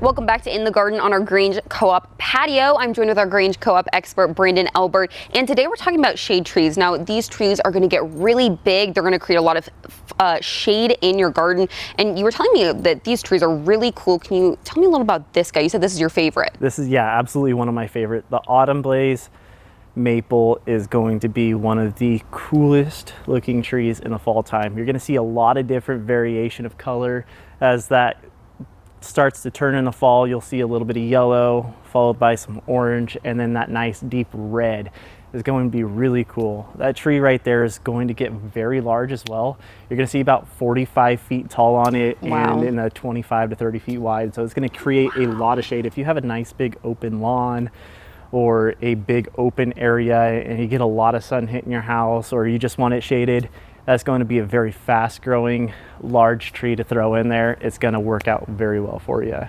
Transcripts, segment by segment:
Welcome back to In the Garden on our Grange Co-op patio. I'm joined with our Grange Co-op expert, Brandon Elbert, and today we're talking about shade trees. Now, these trees are going to get really big. They're going to create a lot of shade in your garden, and you were telling me that these trees are really cool. Can you tell me a little about this guy? You said this is your favorite. This is, yeah, absolutely one of my favorite. The Autumn Blaze maple is going to be one of the coolest looking trees in the fall time. You're going to see a lot of different variation of color as that starts to turn in the fall. You'll see a little bit of yellow followed by some orange, and then that nice deep red is going to be really cool. That tree right there is going to get very large as well. You're going to see about 45 feet tall on it. Wow. And in a 25 to 30 feet wide. So it's going to create a lot of shade. If you have a nice big open lawn or a big open area and you get a lot of sun hitting your house, or you just want it shaded, that's going to be a very fast growing large tree to throw in there. It's going to work out very well for you.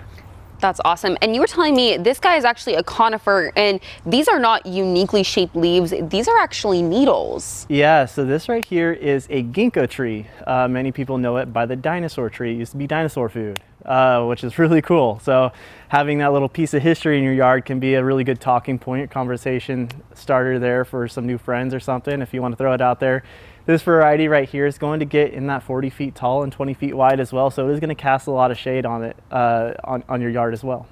That's awesome. And you were telling me this guy is actually a conifer, and these are not uniquely shaped leaves. These are actually needles. Yeah, so this right here is a ginkgo tree. Many people know it by the dinosaur tree. It used to be dinosaur food, which is really cool. So having that little piece of history in your yard can be a really good talking point, conversation starter there for some new friends or something if you want to throw it out there. This variety right here is going to get in that 40 feet tall and 20 feet wide as well, so it is going to cast a lot of shade on it, on your yard as well.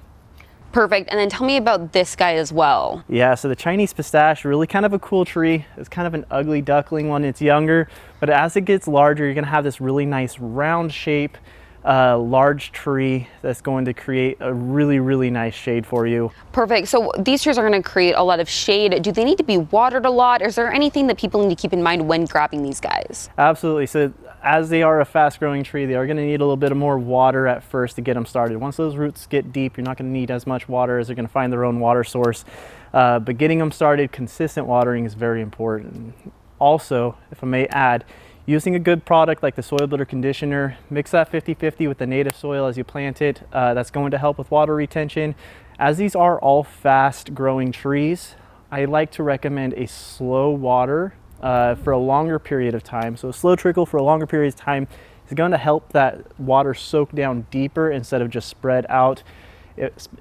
Perfect. And then tell me about this guy as well. Yeah, so the Chinese pistache, really kind of a cool tree. It's kind of an ugly duckling when it's younger, but as it gets larger, you're going to have this really nice round shape, large tree that's going to create a really nice shade for you. Perfect. So these trees are going to create a lot of shade. Do they need to be watered a lot? Is there anything that people need to keep in mind when grabbing these guys? Absolutely. So as they are a fast growing tree, they are going to need a little bit more water at first to get them started. Once those roots get deep, you're not going to need as much water as they're going to find their own water source. But getting them started, consistent watering is very important. Also, if I may add, using a good product like the soil builder conditioner, mix that 50-50 with the native soil as you plant it. That's going to help with water retention. As these are all fast growing trees, I like to recommend a slow water for a longer period of time. So a slow trickle for a longer period of time is going to help that water soak down deeper instead of just spread out.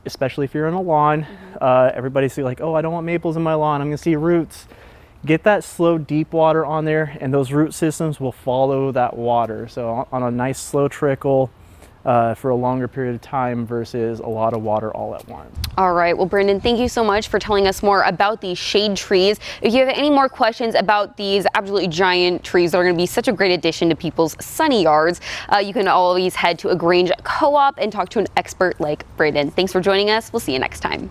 Especially if you're in a lawn, everybody's like, oh, I don't want maples in my lawn, I'm gonna see roots. Get that slow deep water on there, and those root systems will follow that water. So on a nice slow trickle for a longer period of time versus a lot of water all at once. All right, well, Brandon, thank you so much for telling us more about these shade trees. If you have any more questions about these absolutely giant trees that are going to be such a great addition to people's sunny yards, you can always head to a Grange Co-op and talk to an expert like Brandon. Thanks for joining us. We'll see you next time.